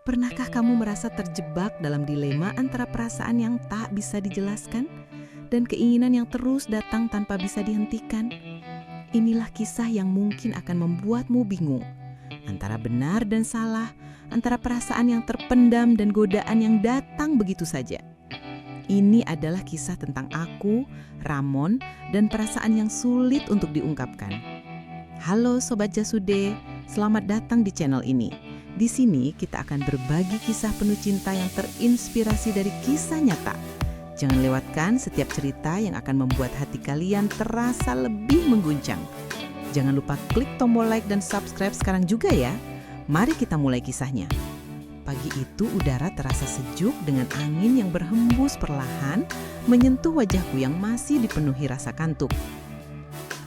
Pernahkah kamu merasa terjebak dalam dilema antara perasaan yang tak bisa dijelaskan dan keinginan yang terus datang tanpa bisa dihentikan? Inilah kisah yang mungkin akan membuatmu bingung antara benar dan salah, antara perasaan yang terpendam dan godaan yang datang begitu saja. Ini adalah kisah tentang aku, Ramon, dan perasaan yang sulit untuk diungkapkan. Halo Sobat Jasude, selamat datang di channel ini. Di sini kita akan berbagi kisah penuh cinta yang terinspirasi dari kisah nyata. Jangan lewatkan setiap cerita yang akan membuat hati kalian terasa lebih mengguncang. Jangan lupa klik tombol like dan subscribe sekarang juga ya. Mari kita mulai kisahnya. Pagi itu udara terasa sejuk dengan angin yang berhembus perlahan menyentuh wajahku yang masih dipenuhi rasa kantuk.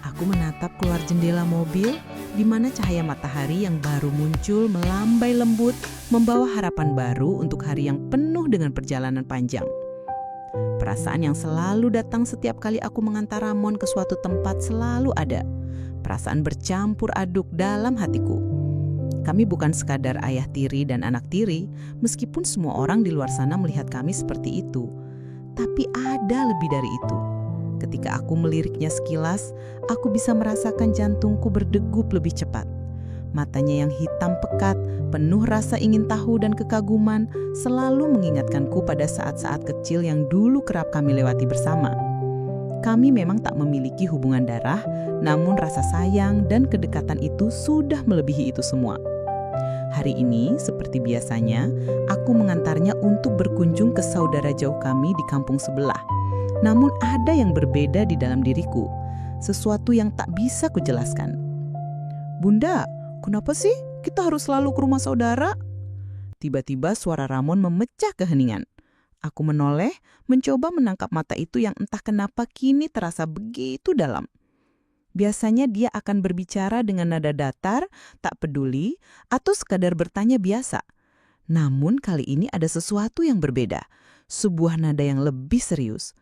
Aku menatap keluar jendela mobil di mana cahaya matahari yang baru muncul melambai lembut membawa harapan baru untuk hari yang penuh dengan perjalanan panjang. Perasaan yang selalu datang setiap kali aku mengantar Ramon ke suatu tempat selalu ada. Perasaan bercampur aduk dalam hatiku. Kami bukan sekadar ayah tiri dan anak tiri, meskipun semua orang di luar sana melihat kami seperti itu. Tapi ada lebih dari itu. Ketika aku meliriknya sekilas, aku bisa merasakan jantungku berdegup lebih cepat. Matanya yang hitam pekat, penuh rasa ingin tahu dan kekaguman, selalu mengingatkanku pada saat-saat kecil yang dulu kerap kami lewati bersama. Kami memang tak memiliki hubungan darah, namun rasa sayang dan kedekatan itu sudah melebihi itu semua. Hari ini, seperti biasanya, aku mengantarnya untuk berkunjung ke saudara jauh kami di kampung sebelah. Namun ada yang berbeda di dalam diriku, sesuatu yang tak bisa kujelaskan. Bunda, kenapa sih kita harus selalu ke rumah saudara? Tiba-tiba suara Ramon memecah keheningan. Aku menoleh, mencoba menangkap mata itu yang entah kenapa kini terasa begitu dalam. Biasanya dia akan berbicara dengan nada datar, tak peduli, atau sekadar bertanya biasa. Namun kali ini ada sesuatu yang berbeda, sebuah nada yang lebih serius.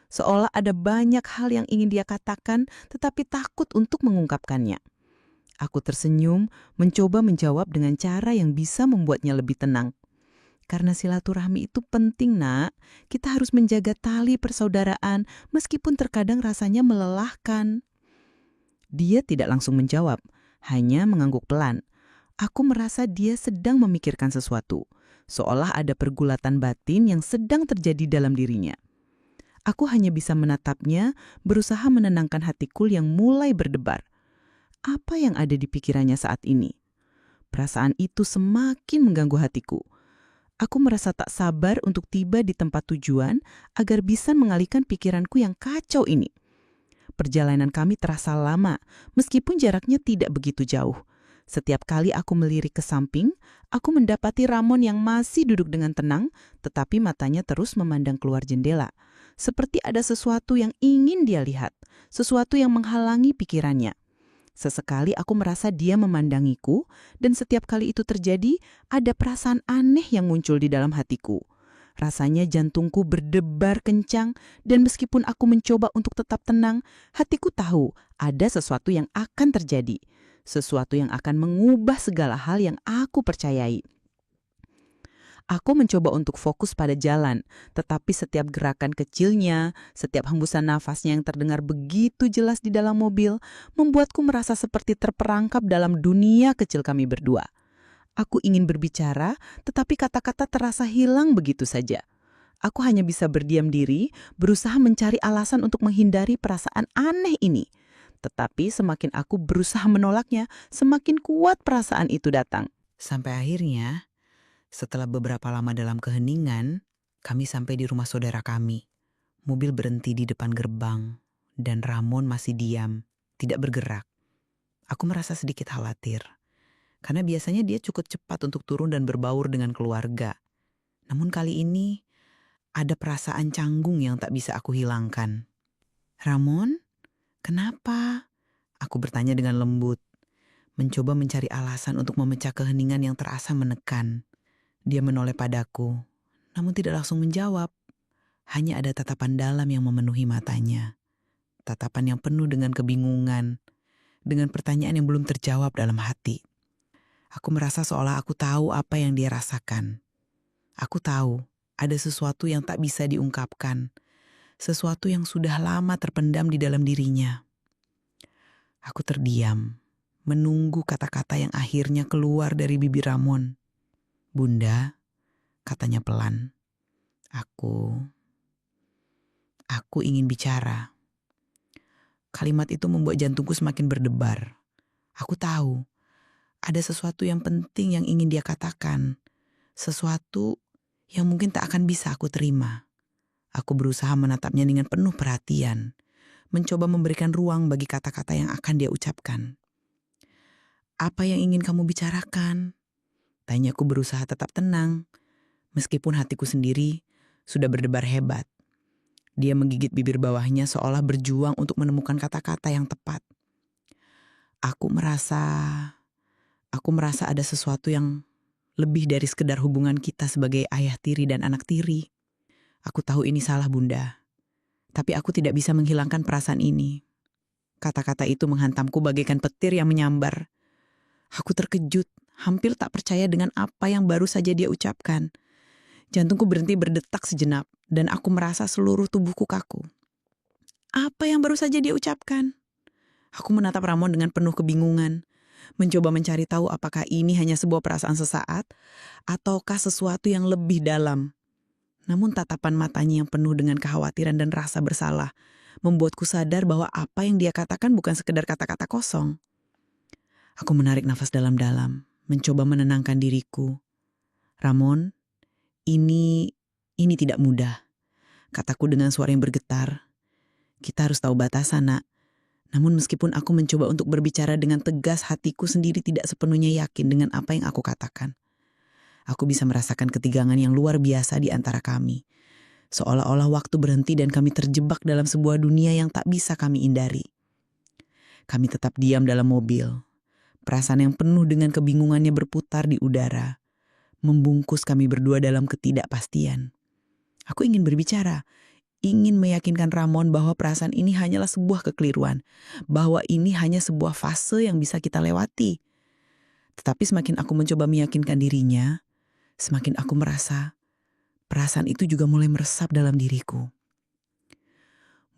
Seolah ada banyak hal yang ingin dia katakan, tetapi takut untuk mengungkapkannya. Aku tersenyum, mencoba menjawab dengan cara yang bisa membuatnya lebih tenang. Karena silaturahmi itu penting, Nak. Kita harus menjaga tali persaudaraan, meskipun terkadang rasanya melelahkan. Dia tidak langsung menjawab, hanya mengangguk pelan. Aku merasa dia sedang memikirkan sesuatu, seolah ada pergulatan batin yang sedang terjadi dalam dirinya. Aku hanya bisa menatapnya, berusaha menenangkan hatiku yang mulai berdebar. Apa yang ada di pikirannya saat ini? Perasaan itu semakin mengganggu hatiku. Aku merasa tak sabar untuk tiba di tempat tujuan agar bisa mengalihkan pikiranku yang kacau ini. Perjalanan kami terasa lama, meskipun jaraknya tidak begitu jauh. Setiap kali aku melirik ke samping, aku mendapati Ramon yang masih duduk dengan tenang, tetapi matanya terus memandang keluar jendela. Seperti ada sesuatu yang ingin dia lihat, sesuatu yang menghalangi pikirannya. Sesekali aku merasa dia memandangiku, dan setiap kali itu terjadi, ada perasaan aneh yang muncul di dalam hatiku. Rasanya jantungku berdebar kencang, dan meskipun aku mencoba untuk tetap tenang, hatiku tahu ada sesuatu yang akan terjadi. Sesuatu yang akan mengubah segala hal yang aku percayai. Aku mencoba untuk fokus pada jalan, tetapi setiap gerakan kecilnya, setiap hembusan nafasnya yang terdengar begitu jelas di dalam mobil, membuatku merasa seperti terperangkap dalam dunia kecil kami berdua. Aku ingin berbicara, tetapi kata-kata terasa hilang begitu saja. Aku hanya bisa berdiam diri, berusaha mencari alasan untuk menghindari perasaan aneh ini. Tetapi semakin aku berusaha menolaknya, semakin kuat perasaan itu datang. Sampai akhirnya, setelah beberapa lama dalam keheningan, kami sampai di rumah saudara kami. Mobil berhenti di depan gerbang, dan Ramon masih diam, tidak bergerak. Aku merasa sedikit khawatir, karena biasanya dia cukup cepat untuk turun dan berbaur dengan keluarga. Namun kali ini, ada perasaan canggung yang tak bisa aku hilangkan. Ramon, kenapa? Aku bertanya dengan lembut, mencoba mencari alasan untuk memecah keheningan yang terasa menekan. Dia menoleh padaku, namun tidak langsung menjawab. Hanya ada tatapan dalam yang memenuhi matanya. Tatapan yang penuh dengan kebingungan, dengan pertanyaan yang belum terjawab dalam hati. Aku merasa seolah aku tahu apa yang dia rasakan. Aku tahu ada sesuatu yang tak bisa diungkapkan, sesuatu yang sudah lama terpendam di dalam dirinya. Aku terdiam, menunggu kata-kata yang akhirnya keluar dari bibir Ramon. "Bunda," katanya pelan, Aku ingin bicara." Kalimat itu membuat jantungku semakin berdebar. Aku tahu, ada sesuatu yang penting yang ingin dia katakan. Sesuatu yang mungkin tak akan bisa aku terima. Aku berusaha menatapnya dengan penuh perhatian, mencoba memberikan ruang bagi kata-kata yang akan dia ucapkan. "Apa yang ingin kamu bicarakan?" Tanyaku berusaha tetap tenang, meskipun hatiku sendiri sudah berdebar hebat. Dia menggigit bibir bawahnya seolah berjuang untuk menemukan kata-kata yang tepat. Aku merasa ada sesuatu yang lebih dari sekedar hubungan kita sebagai ayah tiri dan anak tiri. Aku tahu ini salah, Bunda. Tapi aku tidak bisa menghilangkan perasaan ini. Kata-kata itu menghantamku bagaikan petir yang menyambar. Aku terkejut, hampir tak percaya dengan apa yang baru saja dia ucapkan. Jantungku berhenti berdetak sejenak, dan aku merasa seluruh tubuhku kaku. Apa yang baru saja dia ucapkan? Aku menatap Ramon dengan penuh kebingungan, mencoba mencari tahu apakah ini hanya sebuah perasaan sesaat, ataukah sesuatu yang lebih dalam. Namun tatapan matanya yang penuh dengan kekhawatiran dan rasa bersalah membuatku sadar bahwa apa yang dia katakan bukan sekedar kata-kata kosong. Aku menarik nafas dalam-dalam, mencoba menenangkan diriku. "Ramon, ini tidak mudah," kataku dengan suara yang bergetar. "Kita harus tahu batasan, Nak. Namun meskipun aku mencoba untuk berbicara dengan tegas, hatiku sendiri tidak sepenuhnya yakin dengan apa yang aku katakan. Aku bisa merasakan ketegangan yang luar biasa di antara kami. Seolah-olah waktu berhenti dan kami terjebak dalam sebuah dunia yang tak bisa kami hindari. Kami tetap diam dalam mobil. Perasaan yang penuh dengan kebingungannya berputar di udara, membungkus kami berdua dalam ketidakpastian. Aku ingin berbicara, ingin meyakinkan Ramon bahwa perasaan ini hanyalah sebuah kekeliruan, bahwa ini hanya sebuah fase yang bisa kita lewati. Tetapi semakin aku mencoba meyakinkan dirinya, semakin aku merasa perasaan itu juga mulai meresap dalam diriku.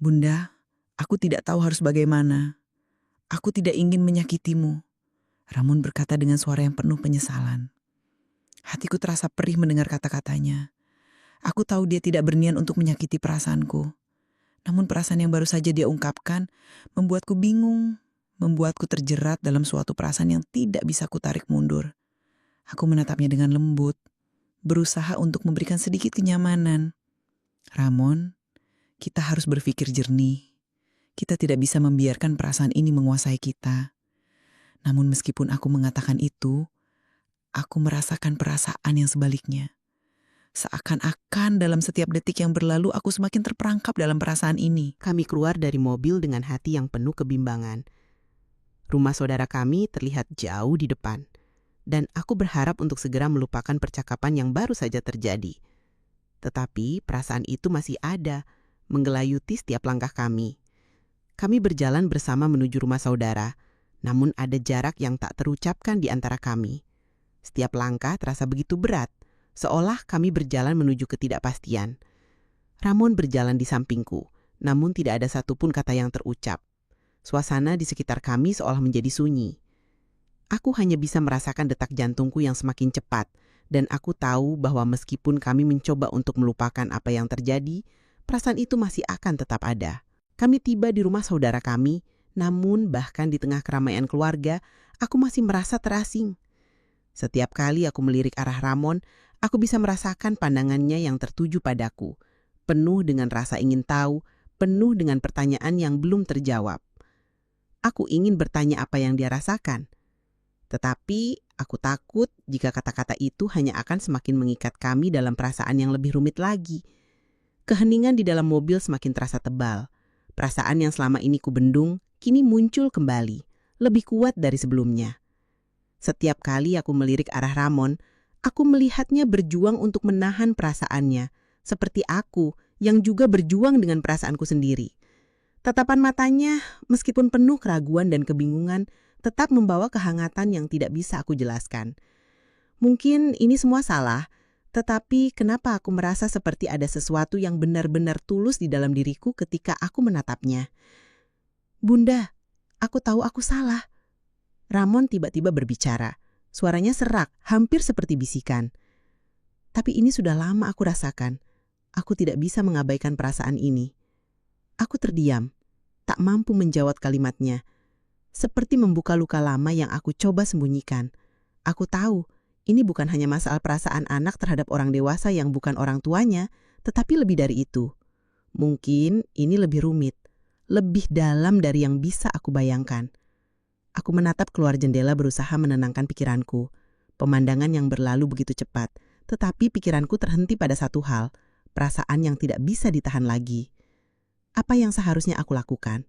"Bunda, aku tidak tahu harus bagaimana. Aku tidak ingin menyakitimu," Ramon berkata dengan suara yang penuh penyesalan. Hatiku terasa perih mendengar kata-katanya. Aku tahu dia tidak berniat untuk menyakiti perasaanku. Namun perasaan yang baru saja dia ungkapkan membuatku bingung, membuatku terjerat dalam suatu perasaan yang tidak bisa kutarik mundur. Aku menatapnya dengan lembut, berusaha untuk memberikan sedikit kenyamanan. "Ramon, kita harus berpikir jernih. Kita tidak bisa membiarkan perasaan ini menguasai kita." Namun meskipun aku mengatakan itu, aku merasakan perasaan yang sebaliknya. Seakan-akan dalam setiap detik yang berlalu aku semakin terperangkap dalam perasaan ini. Kami keluar dari mobil dengan hati yang penuh kebimbangan. Rumah saudara kami terlihat jauh di depan, dan aku berharap untuk segera melupakan percakapan yang baru saja terjadi. Tetapi perasaan itu masih ada, menggelayuti setiap langkah kami. Kami berjalan bersama menuju rumah saudara, namun ada jarak yang tak terucapkan di antara kami. Setiap langkah terasa begitu berat, seolah kami berjalan menuju ketidakpastian. Ramon berjalan di sampingku, namun tidak ada satupun kata yang terucap. Suasana di sekitar kami seolah menjadi sunyi. Aku hanya bisa merasakan detak jantungku yang semakin cepat, dan aku tahu bahwa meskipun kami mencoba untuk melupakan apa yang terjadi, perasaan itu masih akan tetap ada. Kami tiba di rumah saudara kami, namun bahkan di tengah keramaian keluarga, aku masih merasa terasing. Setiap kali aku melirik arah Ramon, aku bisa merasakan pandangannya yang tertuju padaku, penuh dengan rasa ingin tahu, penuh dengan pertanyaan yang belum terjawab. Aku ingin bertanya apa yang dia rasakan. Tetapi aku takut jika kata-kata itu hanya akan semakin mengikat kami dalam perasaan yang lebih rumit lagi. Keheningan di dalam mobil semakin terasa tebal. Perasaan yang selama ini kubendung kini muncul kembali, lebih kuat dari sebelumnya. Setiap kali aku melirik arah Ramon, aku melihatnya berjuang untuk menahan perasaannya, seperti aku yang juga berjuang dengan perasaanku sendiri. Tatapan matanya, meskipun penuh keraguan dan kebingungan, tetap membawa kehangatan yang tidak bisa aku jelaskan. Mungkin ini semua salah, tetapi kenapa aku merasa seperti ada sesuatu yang benar-benar tulus di dalam diriku ketika aku menatapnya? Bunda, aku tahu aku salah. Ramon tiba-tiba berbicara. Suaranya serak, hampir seperti bisikan. Tapi ini sudah lama aku rasakan. Aku tidak bisa mengabaikan perasaan ini. Aku terdiam, tak mampu menjawab kalimatnya. Seperti membuka luka lama yang aku coba sembunyikan. Aku tahu, ini bukan hanya masalah perasaan anak terhadap orang dewasa yang bukan orang tuanya, tetapi lebih dari itu. Mungkin ini lebih rumit, lebih dalam dari yang bisa aku bayangkan. Aku menatap keluar jendela berusaha menenangkan pikiranku. Pemandangan yang berlalu begitu cepat, tetapi pikiranku terhenti pada satu hal, perasaan yang tidak bisa ditahan lagi. Apa yang seharusnya aku lakukan?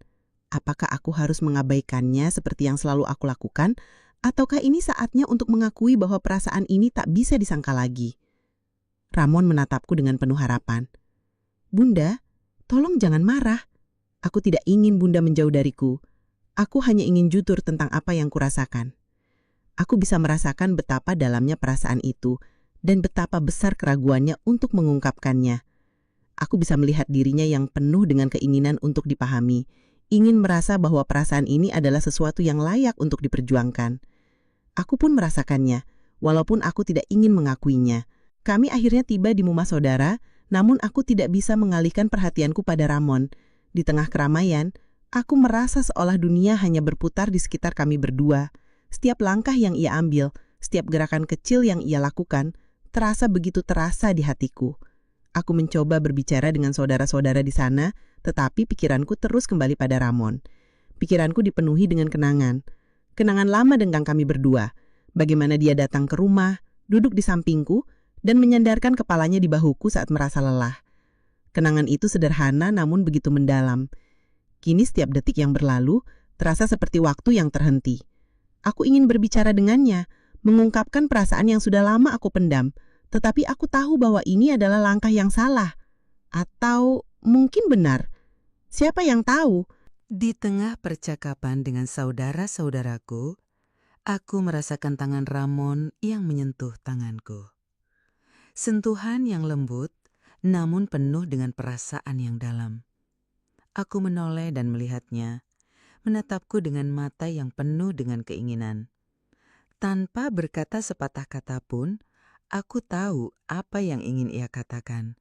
Apakah aku harus mengabaikannya seperti yang selalu aku lakukan? Ataukah ini saatnya untuk mengakui bahwa perasaan ini tak bisa disangka lagi? Ramon menatapku dengan penuh harapan. Bunda, tolong jangan marah. Aku tidak ingin Bunda menjauh dariku. Aku hanya ingin jujur tentang apa yang kurasakan. Aku bisa merasakan betapa dalamnya perasaan itu dan betapa besar keraguannya untuk mengungkapkannya. Aku bisa melihat dirinya yang penuh dengan keinginan untuk dipahami, ingin merasa bahwa perasaan ini adalah sesuatu yang layak untuk diperjuangkan. Aku pun merasakannya, walaupun aku tidak ingin mengakuinya. Kami akhirnya tiba di rumah saudara, namun aku tidak bisa mengalihkan perhatianku pada Ramon. Di tengah keramaian, aku merasa seolah dunia hanya berputar di sekitar kami berdua. Setiap langkah yang ia ambil, setiap gerakan kecil yang ia lakukan, terasa begitu terasa di hatiku. Aku mencoba berbicara dengan saudara-saudara di sana, tetapi pikiranku terus kembali pada Ramon. Pikiranku dipenuhi dengan kenangan. Kenangan lama tentang kami berdua. Bagaimana dia datang ke rumah, duduk di sampingku, dan menyandarkan kepalanya di bahuku saat merasa lelah. Kenangan itu sederhana namun begitu mendalam. Kini setiap detik yang berlalu, terasa seperti waktu yang terhenti. Aku ingin berbicara dengannya, mengungkapkan perasaan yang sudah lama aku pendam, tetapi aku tahu bahwa ini adalah langkah yang salah. Atau mungkin benar. Siapa yang tahu? Di tengah percakapan dengan saudara-saudaraku, aku merasakan tangan Ramon yang menyentuh tanganku. Sentuhan yang lembut, namun penuh dengan perasaan yang dalam. Aku menoleh dan melihatnya, menatapku dengan mata yang penuh dengan keinginan. Tanpa berkata sepatah kata pun, aku tahu apa yang ingin ia katakan.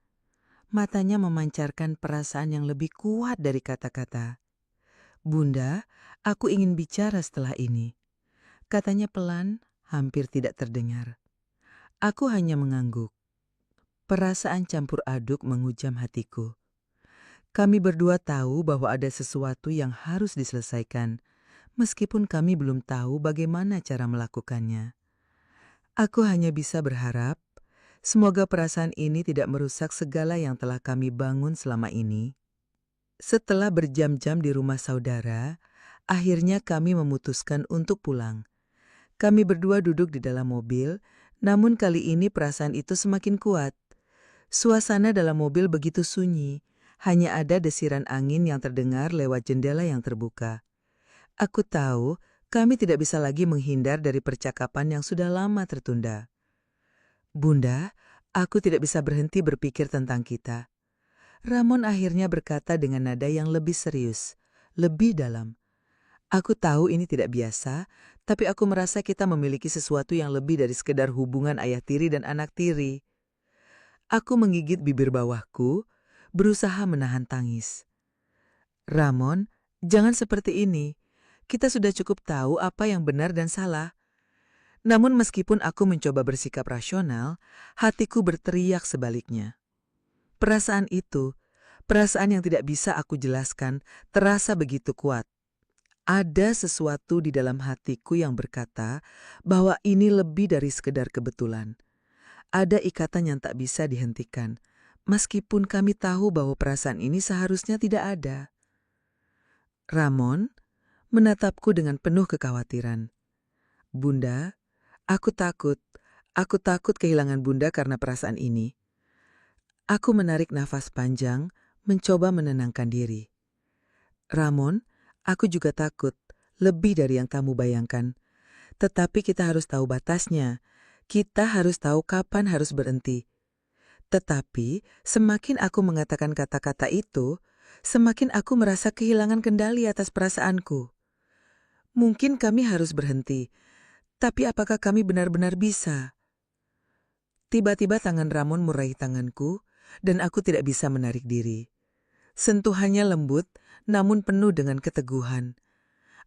Matanya memancarkan perasaan yang lebih kuat dari kata-kata. Bunda, aku ingin bicara setelah ini. Katanya pelan, hampir tidak terdengar. Aku hanya mengangguk. Perasaan campur aduk menghujam hatiku. Kami berdua tahu bahwa ada sesuatu yang harus diselesaikan, meskipun kami belum tahu bagaimana cara melakukannya. Aku hanya bisa berharap, semoga perasaan ini tidak merusak segala yang telah kami bangun selama ini. Setelah berjam-jam di rumah saudara, akhirnya kami memutuskan untuk pulang. Kami berdua duduk di dalam mobil, namun kali ini perasaan itu semakin kuat. Suasana dalam mobil begitu sunyi, hanya ada desiran angin yang terdengar lewat jendela yang terbuka. Aku tahu kami tidak bisa lagi menghindar dari percakapan yang sudah lama tertunda. Bunda, aku tidak bisa berhenti berpikir tentang kita. Ramon akhirnya berkata dengan nada yang lebih serius, lebih dalam. Aku tahu ini tidak biasa, tapi aku merasa kita memiliki sesuatu yang lebih dari sekedar hubungan ayah tiri dan anak tiri. Aku menggigit bibir bawahku, berusaha menahan tangis. Ramon, jangan seperti ini. Kita sudah cukup tahu apa yang benar dan salah. Namun meskipun aku mencoba bersikap rasional, hatiku berteriak sebaliknya. Perasaan itu, perasaan yang tidak bisa aku jelaskan, terasa begitu kuat. Ada sesuatu di dalam hatiku yang berkata bahwa ini lebih dari sekedar kebetulan. Ada ikatan yang tak bisa dihentikan, meskipun kami tahu bahwa perasaan ini seharusnya tidak ada. Ramon menatapku dengan penuh kekhawatiran. Bunda, aku takut kehilangan Bunda karena perasaan ini. Aku menarik nafas panjang, mencoba menenangkan diri. Ramon, aku juga takut, lebih dari yang kamu bayangkan. Tetapi kita harus tahu batasnya. Kita harus tahu kapan harus berhenti. Tetapi semakin aku mengatakan kata-kata itu, semakin aku merasa kehilangan kendali atas perasaanku. Mungkin kami harus berhenti, tapi apakah kami benar-benar bisa? Tiba-tiba tangan Ramon meraih tanganku, dan aku tidak bisa menarik diri. Sentuhannya lembut, namun penuh dengan keteguhan.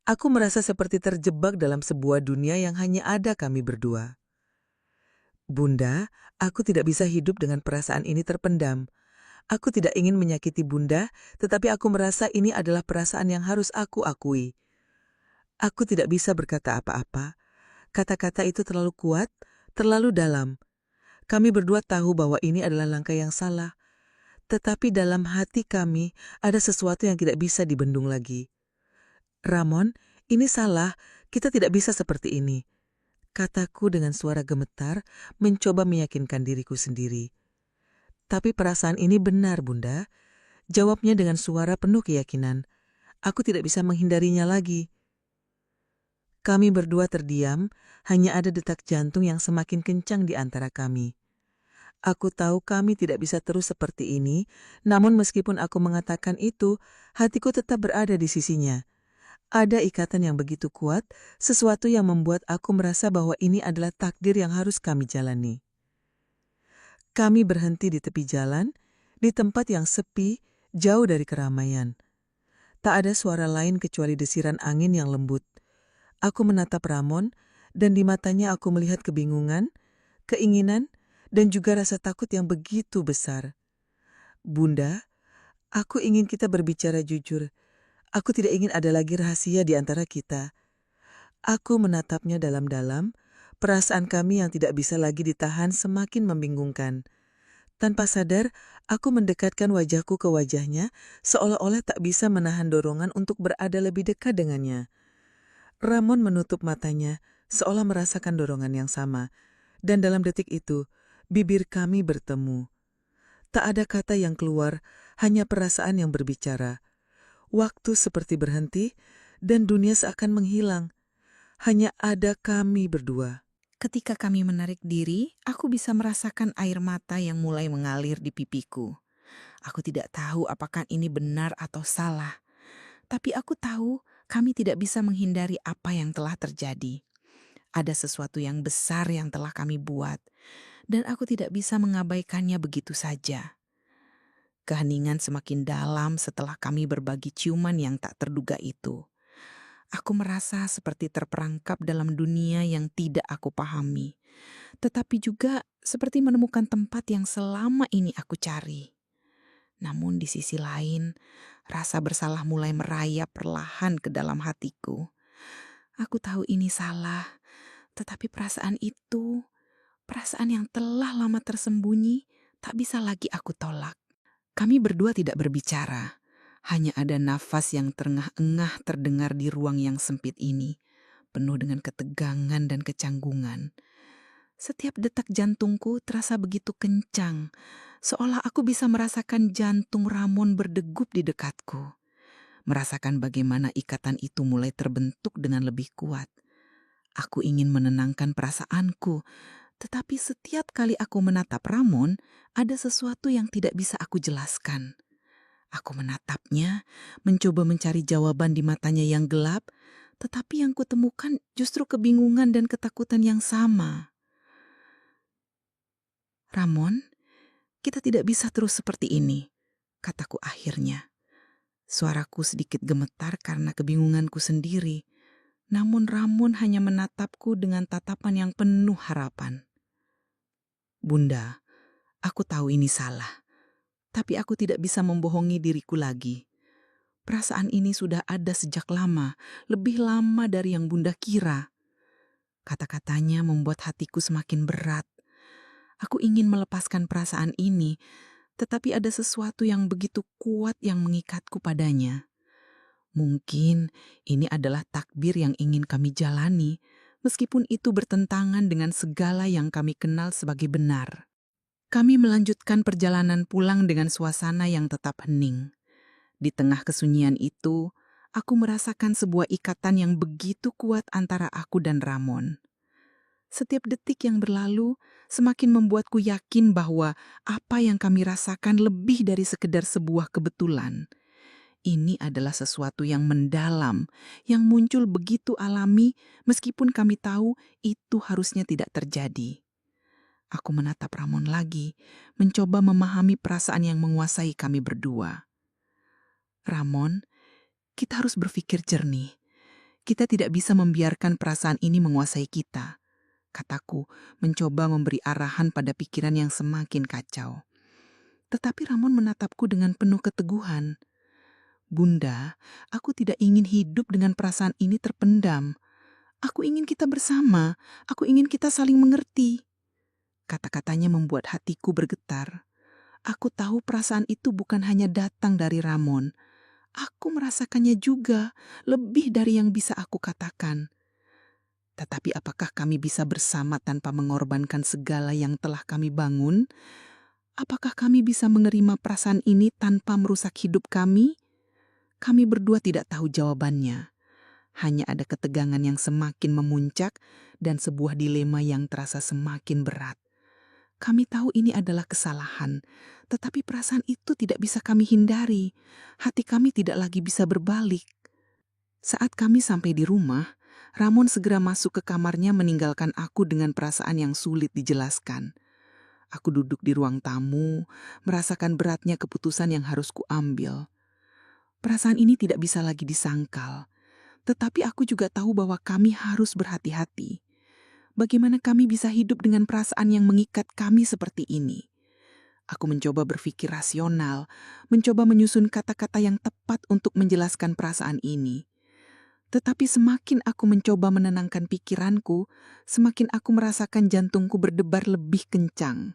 Aku merasa seperti terjebak dalam sebuah dunia yang hanya ada kami berdua. Bunda, aku tidak bisa hidup dengan perasaan ini terpendam. Aku tidak ingin menyakiti Bunda, tetapi aku merasa ini adalah perasaan yang harus aku akui. Aku tidak bisa berkata apa-apa. Kata-kata itu terlalu kuat, terlalu dalam. Kami berdua tahu bahwa ini adalah langkah yang salah. Tetapi dalam hati kami ada sesuatu yang tidak bisa dibendung lagi. Ramon, ini salah. Kita tidak bisa seperti ini. Kataku dengan suara gemetar, mencoba meyakinkan diriku sendiri. Tapi perasaan ini benar, Bunda. Jawabnya dengan suara penuh keyakinan. Aku tidak bisa menghindarinya lagi. Kami berdua terdiam, hanya ada detak jantung yang semakin kencang di antara kami. Aku tahu kami tidak bisa terus seperti ini, namun meskipun aku mengatakan itu, hatiku tetap berada di sisinya. Ada ikatan yang begitu kuat, sesuatu yang membuat aku merasa bahwa ini adalah takdir yang harus kami jalani. Kami berhenti di tepi jalan, di tempat yang sepi, jauh dari keramaian. Tak ada suara lain kecuali desiran angin yang lembut. Aku menatap Ramon, dan di matanya aku melihat kebingungan, keinginan, dan juga rasa takut yang begitu besar. Bunda, aku ingin kita berbicara jujur. Aku tidak ingin ada lagi rahasia di antara kita. Aku menatapnya dalam-dalam, perasaan kami yang tidak bisa lagi ditahan semakin membingungkan. Tanpa sadar, aku mendekatkan wajahku ke wajahnya, seolah-olah tak bisa menahan dorongan untuk berada lebih dekat dengannya. Ramon menutup matanya, seolah merasakan dorongan yang sama, dan dalam detik itu, bibir kami bertemu. Tak ada kata yang keluar, hanya perasaan yang berbicara. Waktu seperti berhenti, dan dunia seakan menghilang. Hanya ada kami berdua. Ketika kami menarik diri, aku bisa merasakan air mata yang mulai mengalir di pipiku. Aku tidak tahu apakah ini benar atau salah. Tapi aku tahu kami tidak bisa menghindari apa yang telah terjadi. Ada sesuatu yang besar yang telah kami buat, dan aku tidak bisa mengabaikannya begitu saja. Keheningan semakin dalam setelah kami berbagi ciuman yang tak terduga itu. Aku merasa seperti terperangkap dalam dunia yang tidak aku pahami, tetapi juga seperti menemukan tempat yang selama ini aku cari. Namun di sisi lain, rasa bersalah mulai merayap perlahan ke dalam hatiku. Aku tahu ini salah, tetapi perasaan itu, perasaan yang telah lama tersembunyi, tak bisa lagi aku tolak. Kami berdua tidak berbicara, hanya ada nafas yang terengah-engah terdengar di ruang yang sempit ini, penuh dengan ketegangan dan kecanggungan. Setiap detak jantungku terasa begitu kencang, seolah aku bisa merasakan jantung Ramon berdegup di dekatku. Merasakan bagaimana ikatan itu mulai terbentuk dengan lebih kuat. Aku ingin menenangkan perasaanku, tetapi setiap kali aku menatap Ramon, ada sesuatu yang tidak bisa aku jelaskan. Aku menatapnya, mencoba mencari jawaban di matanya yang gelap, tetapi yang kutemukan justru kebingungan dan ketakutan yang sama. Ramon, kita tidak bisa terus seperti ini, kataku akhirnya. Suaraku sedikit gemetar karena kebingunganku sendiri, namun Ramon hanya menatapku dengan tatapan yang penuh harapan. Bunda, aku tahu ini salah, tapi aku tidak bisa membohongi diriku lagi. Perasaan ini sudah ada sejak lama, lebih lama dari yang Bunda kira. Kata-katanya membuat hatiku semakin berat. Aku ingin melepaskan perasaan ini, tetapi ada sesuatu yang begitu kuat yang mengikatku padanya. Mungkin ini adalah takbir yang ingin kami jalani, meskipun itu bertentangan dengan segala yang kami kenal sebagai benar. Kami melanjutkan perjalanan pulang dengan suasana yang tetap hening. Di tengah kesunyian itu, Aku merasakan sebuah ikatan yang begitu kuat antara aku dan Ramon. Setiap detik yang berlalu semakin membuatku yakin bahwa apa yang kami rasakan lebih dari sekedar sebuah kebetulan. Ini adalah sesuatu yang mendalam, yang muncul begitu alami meskipun kami tahu itu harusnya tidak terjadi. Aku menatap Ramon lagi, mencoba memahami perasaan yang menguasai kami berdua. Ramon, kita harus berpikir jernih. Kita tidak bisa membiarkan perasaan ini menguasai kita, kataku, mencoba memberi arahan pada pikiran yang semakin kacau. Tetapi Ramon menatapku dengan penuh keteguhan. Bunda, aku tidak ingin hidup dengan perasaan ini terpendam. Aku ingin kita bersama, aku ingin kita saling mengerti. Kata-katanya membuat hatiku bergetar. Aku tahu perasaan itu bukan hanya datang dari Ramon. Aku merasakannya juga, lebih dari yang bisa aku katakan. Tetapi apakah kami bisa bersama tanpa mengorbankan segala yang telah kami bangun? Apakah kami bisa menerima perasaan ini tanpa merusak hidup kami? Kami berdua tidak tahu jawabannya. Hanya ada ketegangan yang semakin memuncak dan sebuah dilema yang terasa semakin berat. Kami tahu ini adalah kesalahan, tetapi perasaan itu tidak bisa kami hindari. Hati kami tidak lagi bisa berbalik. Saat kami sampai di rumah, Ramon segera masuk ke kamarnya meninggalkan aku dengan perasaan yang sulit dijelaskan. Aku duduk di ruang tamu, merasakan beratnya keputusan yang harus kuambil. Perasaan ini tidak bisa lagi disangkal, tetapi aku juga tahu bahwa kami harus berhati-hati. Bagaimana kami bisa hidup dengan perasaan yang mengikat kami seperti ini? Aku mencoba berpikir rasional, mencoba menyusun kata-kata yang tepat untuk menjelaskan perasaan ini. Tetapi semakin aku mencoba menenangkan pikiranku, semakin aku merasakan jantungku berdebar lebih kencang.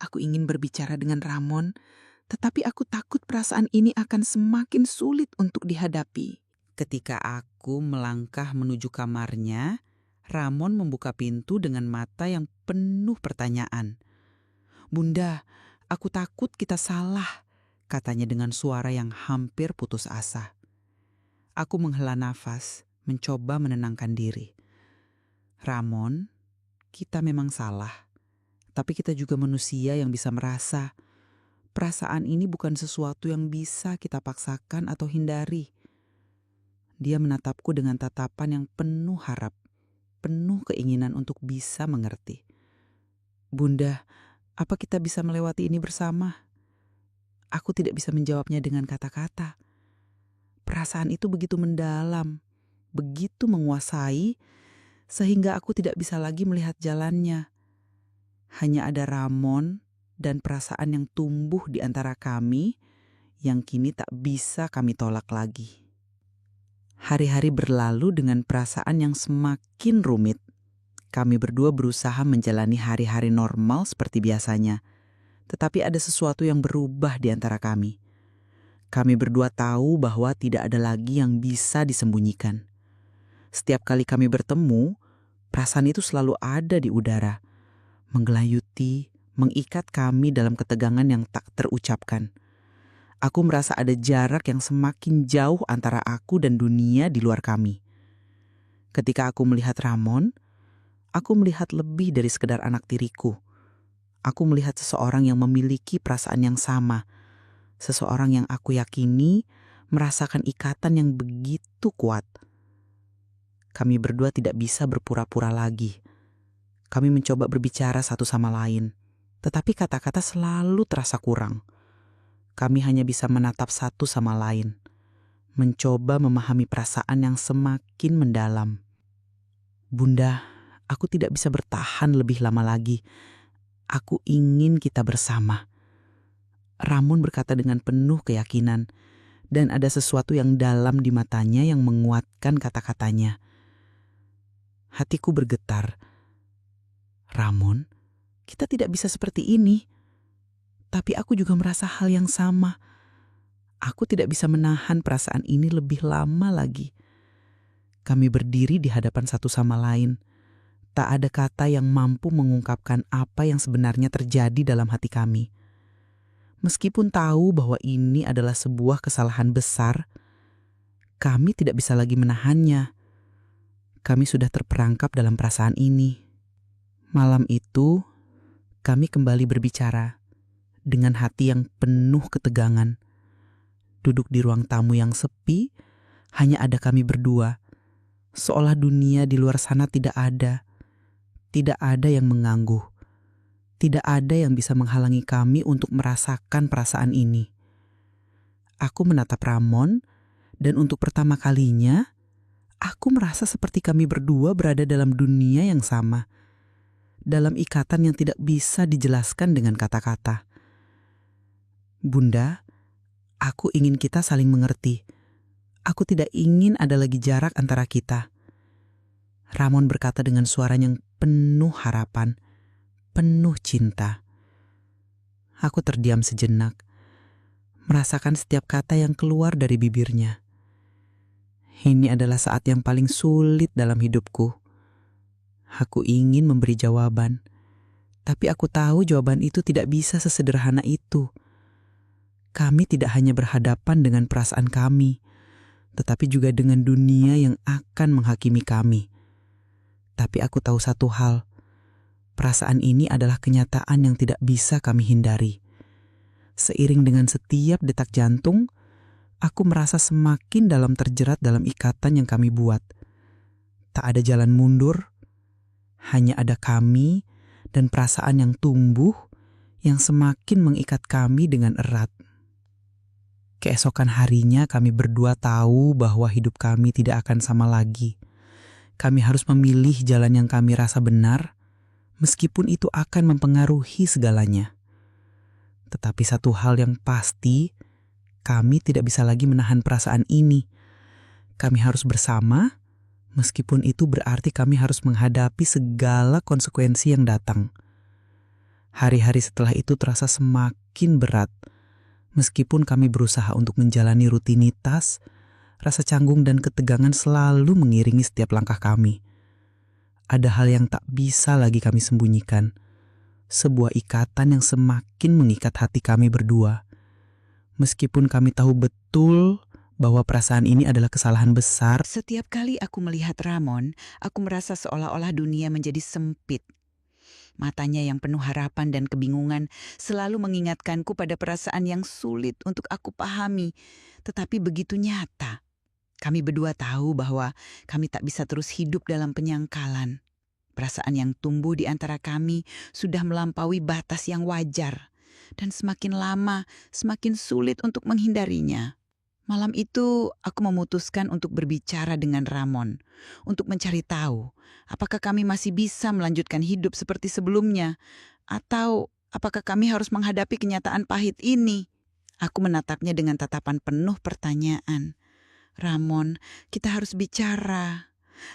Aku ingin berbicara dengan Ramon, tetapi aku takut perasaan ini akan semakin sulit untuk dihadapi. Ketika aku melangkah menuju kamarnya, Ramon membuka pintu dengan mata yang penuh pertanyaan. "Bunda, aku takut kita salah," katanya dengan suara yang hampir putus asa. Aku menghela nafas, mencoba menenangkan diri. "Ramon, kita memang salah, tapi kita juga manusia yang bisa merasa. Perasaan ini bukan sesuatu yang bisa kita paksakan atau hindari." Dia menatapku dengan tatapan yang penuh harap, penuh keinginan untuk bisa mengerti. "Bunda, apa kita bisa melewati ini bersama?" Aku tidak bisa menjawabnya dengan kata-kata. Perasaan itu begitu mendalam, begitu menguasai, sehingga aku tidak bisa lagi melihat jalannya. Hanya ada Ramon dan perasaan yang tumbuh di antara kami yang kini tak bisa kami tolak lagi. Hari-hari berlalu dengan perasaan yang semakin rumit. Kami berdua berusaha menjalani hari-hari normal seperti biasanya. Tetapi ada sesuatu yang berubah di antara kami. Kami berdua tahu bahwa tidak ada lagi yang bisa disembunyikan. Setiap kali kami bertemu, perasaan itu selalu ada di udara. Menggelayuti, mengikat kami dalam ketegangan yang tak terucapkan. Aku merasa ada jarak yang semakin jauh antara aku dan dunia di luar kami. Ketika aku melihat Ramon, aku melihat lebih dari sekedar anak tiriku. Aku melihat seseorang yang memiliki perasaan yang sama. Seseorang yang aku yakini merasakan ikatan yang begitu kuat. Kami berdua tidak bisa berpura-pura lagi. Kami mencoba berbicara satu sama lain, tetapi kata-kata selalu terasa kurang. Kami hanya bisa menatap satu sama lain, mencoba memahami perasaan yang semakin mendalam. "Bunda, aku tidak bisa bertahan lebih lama lagi. Aku ingin kita bersama." Ramon berkata dengan penuh keyakinan, dan ada sesuatu yang dalam di matanya yang menguatkan kata-katanya. Hatiku bergetar. "Ramon, kita tidak bisa seperti ini." Tapi aku juga merasa hal yang sama. Aku tidak bisa menahan perasaan ini lebih lama lagi. Kami berdiri di hadapan satu sama lain. Tak ada kata yang mampu mengungkapkan apa yang sebenarnya terjadi dalam hati kami. Meskipun tahu bahwa ini adalah sebuah kesalahan besar, kami tidak bisa lagi menahannya. Kami sudah terperangkap dalam perasaan ini. Malam itu, kami kembali berbicara dengan hati yang penuh ketegangan. Duduk di ruang tamu yang sepi, hanya ada kami berdua. Seolah dunia di luar sana tidak ada. Tidak ada yang mengganggu. Tidak ada yang bisa menghalangi kami untuk merasakan perasaan ini. Aku menatap Ramon, dan untuk pertama kalinya, aku merasa seperti kami berdua berada dalam dunia yang sama. Dalam ikatan yang tidak bisa dijelaskan dengan kata-kata. Bunda, aku ingin kita saling mengerti. Aku tidak ingin ada lagi jarak antara kita. Ramon berkata dengan suara yang penuh harapan, penuh cinta. Aku terdiam sejenak, merasakan setiap kata yang keluar dari bibirnya. Ini adalah saat yang paling sulit dalam hidupku. Aku ingin memberi jawaban, tapi aku tahu jawaban itu tidak bisa sesederhana itu. Kami tidak hanya berhadapan dengan perasaan kami, tetapi juga dengan dunia yang akan menghakimi kami. Tapi aku tahu satu hal, perasaan ini adalah kenyataan yang tidak bisa kami hindari. Seiring dengan setiap detak jantung, aku merasa semakin dalam terjerat dalam ikatan yang kami buat. Tak ada jalan mundur, hanya ada kami dan perasaan yang tumbuh yang semakin mengikat kami dengan erat. Keesokan harinya kami berdua tahu bahwa hidup kami tidak akan sama lagi. Kami harus memilih jalan yang kami rasa benar, meskipun itu akan mempengaruhi segalanya. Tetapi satu hal yang pasti, kami tidak bisa lagi menahan perasaan ini. Kami harus bersama, meskipun itu berarti kami harus menghadapi segala konsekuensi yang datang. Hari-hari setelah itu terasa semakin berat. Meskipun kami berusaha untuk menjalani rutinitas, rasa canggung dan ketegangan selalu mengiringi setiap langkah kami. Ada hal yang tak bisa lagi kami sembunyikan. Sebuah ikatan yang semakin mengikat hati kami berdua. Meskipun kami tahu betul bahwa perasaan ini adalah kesalahan besar. Setiap kali aku melihat Ramon, aku merasa seolah-olah dunia menjadi sempit. Matanya yang penuh harapan dan kebingungan selalu mengingatkanku pada perasaan yang sulit untuk aku pahami, tetapi begitu nyata. Kami berdua tahu bahwa kami tak bisa terus hidup dalam penyangkalan. Perasaan yang tumbuh di antara kami sudah melampaui batas yang wajar, dan semakin lama semakin sulit untuk menghindarinya. Malam itu aku memutuskan untuk berbicara dengan Ramon, untuk mencari tahu apakah kami masih bisa melanjutkan hidup seperti sebelumnya, atau apakah kami harus menghadapi kenyataan pahit ini. Aku menatapnya dengan tatapan penuh pertanyaan. Ramon, kita harus bicara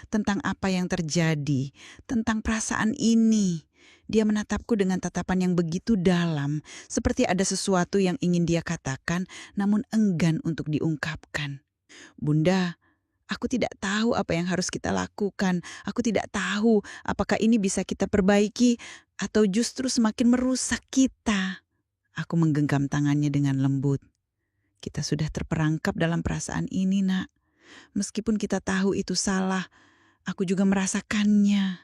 tentang apa yang terjadi, tentang perasaan ini. Dia menatapku dengan tatapan yang begitu dalam, seperti ada sesuatu yang ingin dia katakan, namun enggan untuk diungkapkan. Bunda, aku tidak tahu apa yang harus kita lakukan. Aku tidak tahu apakah ini bisa kita perbaiki atau justru semakin merusak kita. Aku menggenggam tangannya dengan lembut. Kita sudah terperangkap dalam perasaan ini, Nak. Meskipun kita tahu itu salah, aku juga merasakannya.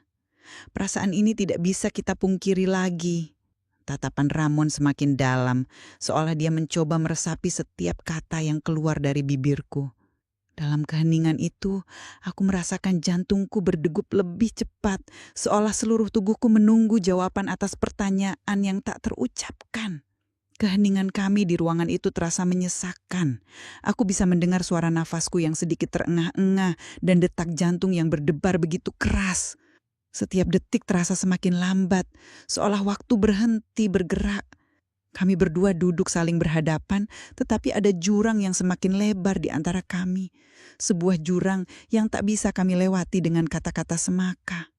Perasaan ini tidak bisa kita pungkiri lagi. Tatapan Ramon semakin dalam, seolah dia mencoba meresapi setiap kata yang keluar dari bibirku. Dalam keheningan itu, aku merasakan jantungku berdegup lebih cepat, seolah seluruh tubuhku menunggu jawaban atas pertanyaan yang tak terucapkan. Keheningan kami di ruangan itu terasa menyesakkan. Aku bisa mendengar suara nafasku yang sedikit terengah-engah dan detak jantung yang berdebar begitu keras. Setiap detik terasa semakin lambat, seolah waktu berhenti bergerak. Kami berdua duduk saling berhadapan, tetapi ada jurang yang semakin lebar di antara kami. Sebuah jurang yang tak bisa kami lewati dengan kata-kata semaka.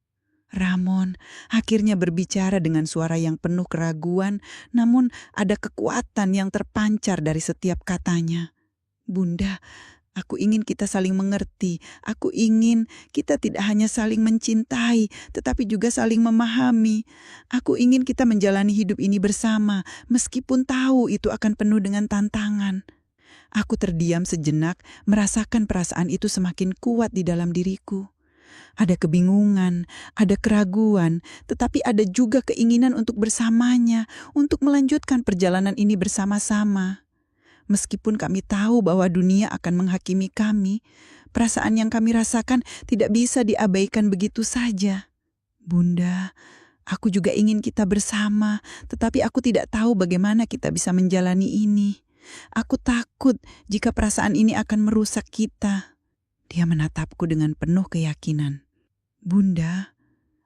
Ramon akhirnya berbicara dengan suara yang penuh keraguan, namun ada kekuatan yang terpancar dari setiap katanya. Bunda, aku ingin kita saling mengerti. Aku ingin kita tidak hanya saling mencintai, tetapi juga saling memahami. Aku ingin kita menjalani hidup ini bersama, meskipun tahu itu akan penuh dengan tantangan. Aku terdiam sejenak, merasakan perasaan itu semakin kuat di dalam diriku. Ada kebingungan, ada keraguan, tetapi ada juga keinginan untuk bersamanya, untuk melanjutkan perjalanan ini bersama-sama. Meskipun kami tahu bahwa dunia akan menghakimi kami, perasaan yang kami rasakan tidak bisa diabaikan begitu saja. Bunda, aku juga ingin kita bersama, tetapi aku tidak tahu bagaimana kita bisa menjalani ini. Aku takut jika perasaan ini akan merusak kita. Dia menatapku dengan penuh keyakinan. Bunda,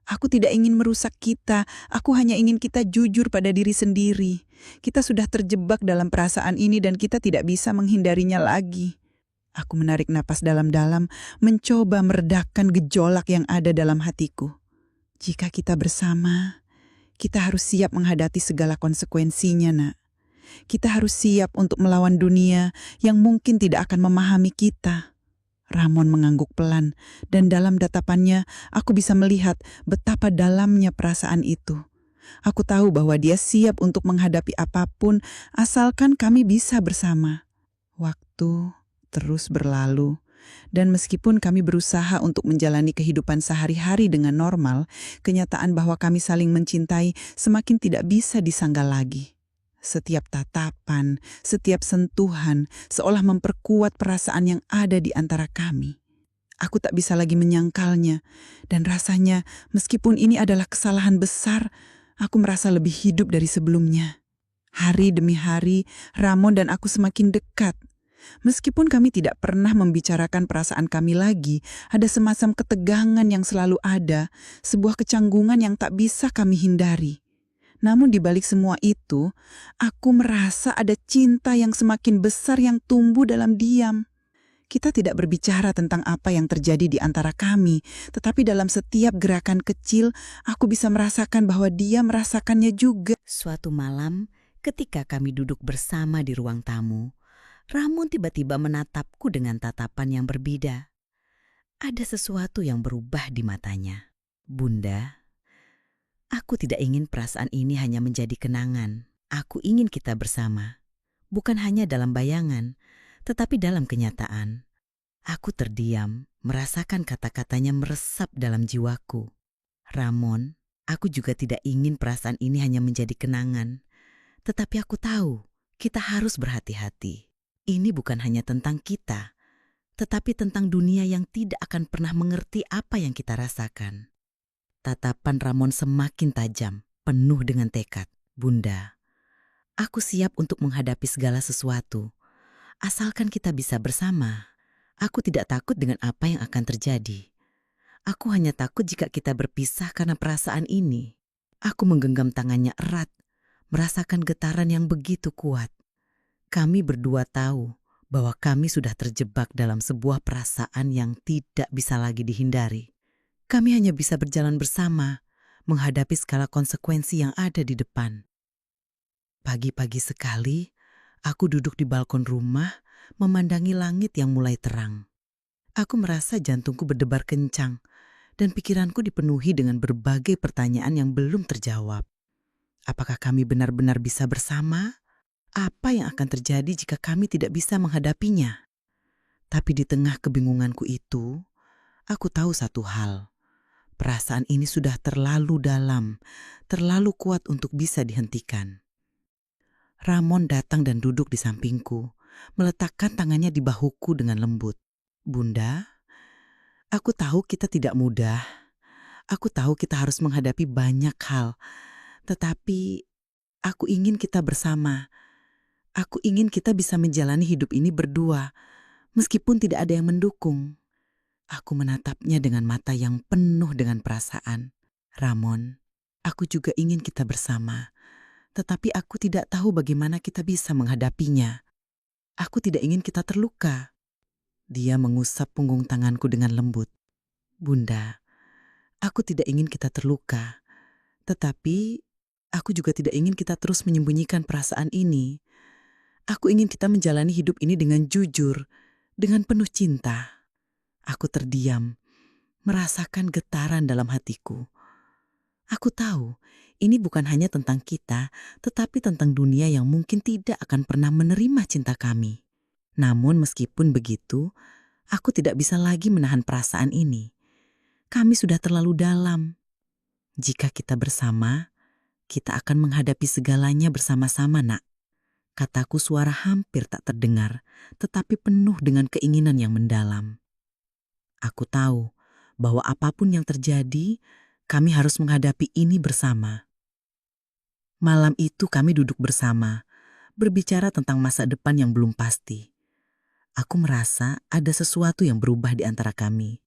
aku tidak ingin merusak kita. Aku hanya ingin kita jujur pada diri sendiri. Kita sudah terjebak dalam perasaan ini dan kita tidak bisa menghindarinya lagi. Aku menarik napas dalam-dalam, mencoba meredakan gejolak yang ada dalam hatiku. Jika kita bersama, kita harus siap menghadapi segala konsekuensinya, Nak. Kita harus siap untuk melawan dunia yang mungkin tidak akan memahami kita. Ramon mengangguk pelan, dan dalam tatapannya aku bisa melihat betapa dalamnya perasaan itu. Aku tahu bahwa dia siap untuk menghadapi apapun asalkan kami bisa bersama. Waktu terus berlalu, dan meskipun kami berusaha untuk menjalani kehidupan sehari-hari dengan normal, kenyataan bahwa kami saling mencintai semakin tidak bisa disanggal lagi. Setiap tatapan, setiap sentuhan seolah memperkuat perasaan yang ada di antara kami. Aku tak bisa lagi menyangkalnya, dan rasanya meskipun ini adalah kesalahan besar, aku merasa lebih hidup dari sebelumnya. Hari demi hari, Ramon dan aku semakin dekat. Meskipun kami tidak pernah membicarakan perasaan kami lagi, ada semacam ketegangan yang selalu ada, sebuah kecanggungan yang tak bisa kami hindari. Namun di balik semua itu, aku merasa ada cinta yang semakin besar yang tumbuh dalam diam. Kita tidak berbicara tentang apa yang terjadi di antara kami, tetapi dalam setiap gerakan kecil, aku bisa merasakan bahwa dia merasakannya juga. Suatu malam, ketika kami duduk bersama di ruang tamu, Ramon tiba-tiba menatapku dengan tatapan yang berbeda. Ada sesuatu yang berubah di matanya. Bunda, aku tidak ingin perasaan ini hanya menjadi kenangan. Aku ingin kita bersama. Bukan hanya dalam bayangan, tetapi dalam kenyataan. Aku terdiam, merasakan kata-katanya meresap dalam jiwaku. Ramon, aku juga tidak ingin perasaan ini hanya menjadi kenangan. Tetapi aku tahu, kita harus berhati-hati. Ini bukan hanya tentang kita, tetapi tentang dunia yang tidak akan pernah mengerti apa yang kita rasakan. Tatapan Ramon semakin tajam, penuh dengan tekad. Bunda, aku siap untuk menghadapi segala sesuatu. Asalkan kita bisa bersama. Aku tidak takut dengan apa yang akan terjadi. Aku hanya takut jika kita berpisah karena perasaan ini. Aku menggenggam tangannya erat, merasakan getaran yang begitu kuat. Kami berdua tahu bahwa kami sudah terjebak dalam sebuah perasaan yang tidak bisa lagi dihindari. Kami hanya bisa berjalan bersama, menghadapi segala konsekuensi yang ada di depan. Pagi-pagi sekali, aku duduk di balkon rumah, memandangi langit yang mulai terang. Aku merasa jantungku berdebar kencang, dan pikiranku dipenuhi dengan berbagai pertanyaan yang belum terjawab. Apakah kami benar-benar bisa bersama? Apa yang akan terjadi jika kami tidak bisa menghadapinya? Tapi di tengah kebingunganku itu, aku tahu satu hal. Perasaan ini sudah terlalu dalam, terlalu kuat untuk bisa dihentikan. Ramon datang dan duduk di sampingku, meletakkan tangannya di bahuku dengan lembut. Bunda, aku tahu kita tidak mudah. Aku tahu kita harus menghadapi banyak hal. Tetapi aku ingin kita bersama. Aku ingin kita bisa menjalani hidup ini berdua, meskipun tidak ada yang mendukung. Aku menatapnya dengan mata yang penuh dengan perasaan. Ramon, aku juga ingin kita bersama. Tetapi aku tidak tahu bagaimana kita bisa menghadapinya. Aku tidak ingin kita terluka. Dia mengusap punggung tanganku dengan lembut. Bunda, aku tidak ingin kita terluka. Tetapi aku juga tidak ingin kita terus menyembunyikan perasaan ini. Aku ingin kita menjalani hidup ini dengan jujur, dengan penuh cinta. Aku terdiam, merasakan getaran dalam hatiku. Aku tahu, ini bukan hanya tentang kita, tetapi tentang dunia yang mungkin tidak akan pernah menerima cinta kami. Namun meskipun begitu, aku tidak bisa lagi menahan perasaan ini. Kami sudah terlalu dalam. Jika kita bersama, kita akan menghadapi segalanya bersama-sama, Nak. Kataku suara hampir tak terdengar, tetapi penuh dengan keinginan yang mendalam. Aku tahu bahwa apapun yang terjadi, kami harus menghadapi ini bersama. Malam itu kami duduk bersama, berbicara tentang masa depan yang belum pasti. Aku merasa ada sesuatu yang berubah di antara kami.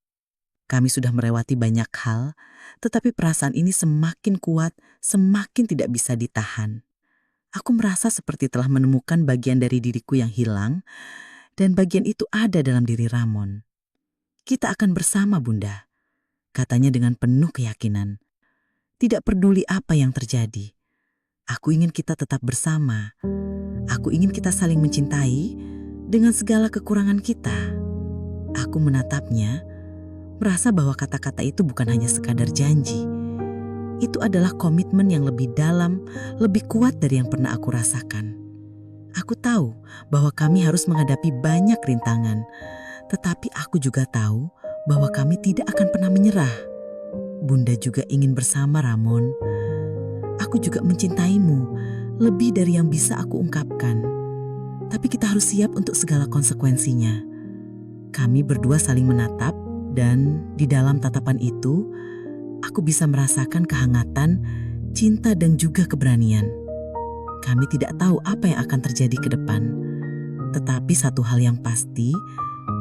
Kami sudah melewati banyak hal, tetapi perasaan ini semakin kuat, semakin tidak bisa ditahan. Aku merasa seperti telah menemukan bagian dari diriku yang hilang, dan bagian itu ada dalam diri Ramon. Kita akan bersama, Bunda, katanya dengan penuh keyakinan. Tidak peduli apa yang terjadi. Aku ingin kita tetap bersama. Aku ingin kita saling mencintai dengan segala kekurangan kita. Aku menatapnya, merasa bahwa kata-kata itu bukan hanya sekadar janji. Itu adalah komitmen yang lebih dalam, lebih kuat dari yang pernah aku rasakan. Aku tahu bahwa kami harus menghadapi banyak rintangan, tetapi aku juga tahu bahwa kami tidak akan pernah menyerah. Bunda juga ingin bersama, Ramon. Aku juga mencintaimu, lebih dari yang bisa aku ungkapkan. Tapi kita harus siap untuk segala konsekuensinya. Kami berdua saling menatap, dan di dalam tatapan itu, aku bisa merasakan kehangatan, cinta, dan juga keberanian. Kami tidak tahu apa yang akan terjadi ke depan. Tetapi satu hal yang pasti,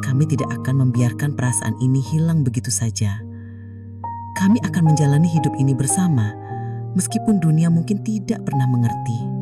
kami tidak akan membiarkan perasaan ini hilang begitu saja. Kami akan menjalani hidup ini bersama, meskipun dunia mungkin tidak pernah mengerti.